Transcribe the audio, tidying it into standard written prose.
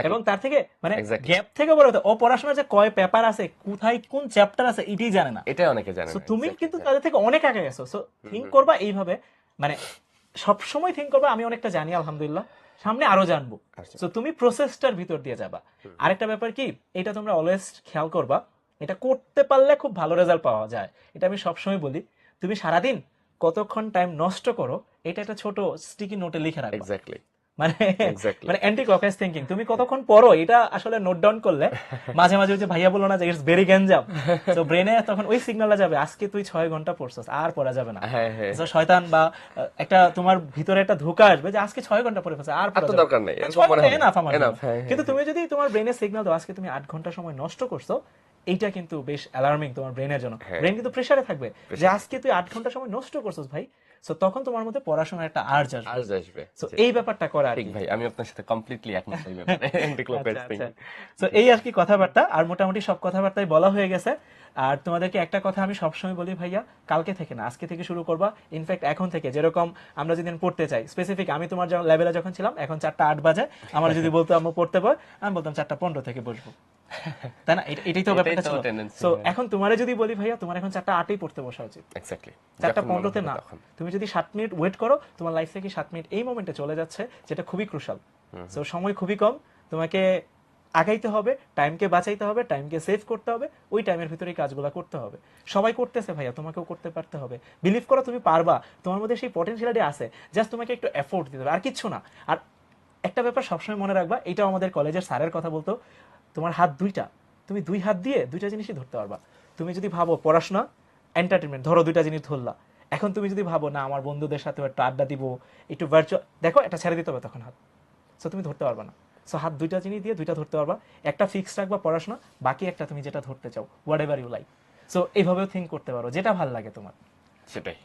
এবং তার থেকে মানে Exactly. গ্যাপ থেকে বড় কথা, ও পড়াশোনার যে কয় পেপার আছে, কোথায় কোন চ্যাপ্টার আছে, এটাই জানে না। এটাই অনেকে জানে সো না। তুমি Exactly, কিন্তু হ্যাঁ। তাদের থেকে অনেক আগে গেছো। সো থিঙ্ক করবা এইভাবে, মানে সবসময় থিঙ্ক করবা আমি অনেকটা জানি আলহামদুলিল্লাহ, সামনে আরো জানবো। আচ্ছা। সো তুমি প্রসেসটার ভিতর দিয়ে যাবা। আরেকটা ব্যাপার কি, এটা তোমরা অলওয়েজ খেয়াল করবা, এটা করতে পারলে খুব ভালো রেজাল্ট পাওয়া যায়। এটা আমি সবসময় বলি, তুমি সারাদিন কতক্ষণ টাইম নষ্ট করো, এটা একটা ছোট স্টিকি নোটে লিখে রাখবা। এক্স্যাক্টলি, মানে এক্স্যাক্টলি। মানে অ্যান্টি ক্লকওয়াইজ থিঙ্কিং, তুমি কতক্ষণ পড়ো এটা আসলে নোট ডাউন করলে মাঝে মাঝে ওই যে ভাইয়া বলো না যে ইটস ভেরি গ্যাঞ্জাম, তো ব্রেনে তখন ওই সিগন্যালটা যাবে, আজকে তুই 6 ঘন্টা পড়ছস, আর পড়া যাবে না। হ্যাঁ, হ্যাঁ। So, শয়তান বা একটা তোমার ভিতরে একটা ধোঁকা আসবে যে আজকে 6 ঘন্টা পড়ে ফেলছে, আর আর পড়া তো যাবে দরকার নেই, না, এরকম 6 ঘন্টা মনে হবে। এনাফ আমার জন্য। এনাফ, হ্যাঁ, কিন্তু হ্যাঁ, তুমি যদি তোমার ব্রেনে সিগন্যাল দাও আজকে তুমি 8 ঘন্টা সময় নষ্ট করছো, এইটা কিন্তু বেশ অ্যালার্মিং তোমার ব্রেনের জন্য। হ্যাঁ। ব্রেন কিন্তু প্রেসারে থাকবে যে Pressure আজকে তুই 8 ঘন্টা সময় নষ্ট করছিস ভাই। সো তখন তোমার মধ্যে পড়াশোনার একটা আর্জ আসবে। আর্জ আসবে। সো জি। এই ব্যাপারটা করে আর ঠিক কি। ভাই, আমি আপনার সাথে কমপ্লিটলি একমত এই ব্যাপারে। অ্যান্টি ক্লকওয়াইজ আচ্ছা আচ্ছা, থিঙ্কিং। তো এই আর কি কথাবার্তা, আর মোটামুটি সব কথাবার্তাই বলা হয়ে গেছে। আর তোমাদেরকে একটা কথা আমি সবসময় বলি ভাইয়া, কালকে থেকে না আজকে থেকে শুরু করবা। ইনফ্যাক্ট এখন থেকে, যেরকম আমরা যেদিন পড়তে চাই স্পেসিফিক, আমি তোমার লেভেলে যখন ছিলাম, এখন 4টা 8 বাজে, আমার যদি বলতো আমি পড়তে পার, আমি বলতাম 4টা 15 থেকে বসবো, তাই না? এটাই তো এটাই ব্যাপারটা তো ছিল। tendency, সো হ্যাঁ। এখন তোমারে যদি বলি ভাইয়া, তোমার এখন 4টা 8এই পড়তে বসা উচিত, এক্স্যাক্টলি। 4টা 15-তে না। তুমি যদি 7 মিনিট ওয়েট করো, তোমার লাইফ থেকে 7 মিনিট এই মোমেন্টে চলে যাচ্ছে, যেটা খুবই ক্রুশাল। সো সময় খুবই কম, তোমাকে আগাইতে হবে, টাইমকে বাঁচাইতে হবে, টাইমকে সেভ করতে হবে, ওই টাইমের ভিতরেই কাজগুলো করতে হবে। সবাই করতেছে ভাইয়া, তোমাকেও করতে পারতে হবে। বিলিভ করো তুমি পারবা, তোমার মধ্যে সেই পটেনশিয়ালিটি আছে, জাস্ট তোমাকে একটু এফোর্ট দিতে হবে, আর কিচ্ছু না। আর একটা ব্যাপার সবসময় মনে রাখবা, এটাও আমাদের কলেজের স্যারের কথা বলতো, তোমার হাত দুইটা, তুমি 2 হাত দিয়ে 2টা জিনিসই ধরতে পারবা। তুমি যদি ভাবো পড়াশোনা, এন্টারটেনমেন্ট, ধরো 2টা জিনিস ধরলা। এখন তুমি যদি ভাবো না আমার বন্ধুদের সাথে একটু আড্ডা দিব, একটু ভার্চুয়াল, দেখো এটা ছেড়ে দিতে হবে তখন হাত। সো তুমি ধরতে পারবা না। সো হাত 2টা জিনিস দিয়ে 2টা ধরতে পারবা। একটা ফিক্স রাখবা পড়াশোনা, বাকি একটা তুমি যেটা ধরতে চাও, whatever you like. So এইভাবেও থিঙ্ক করতে পারো, যেটা ভালো লাগে তোমার। সেটাই।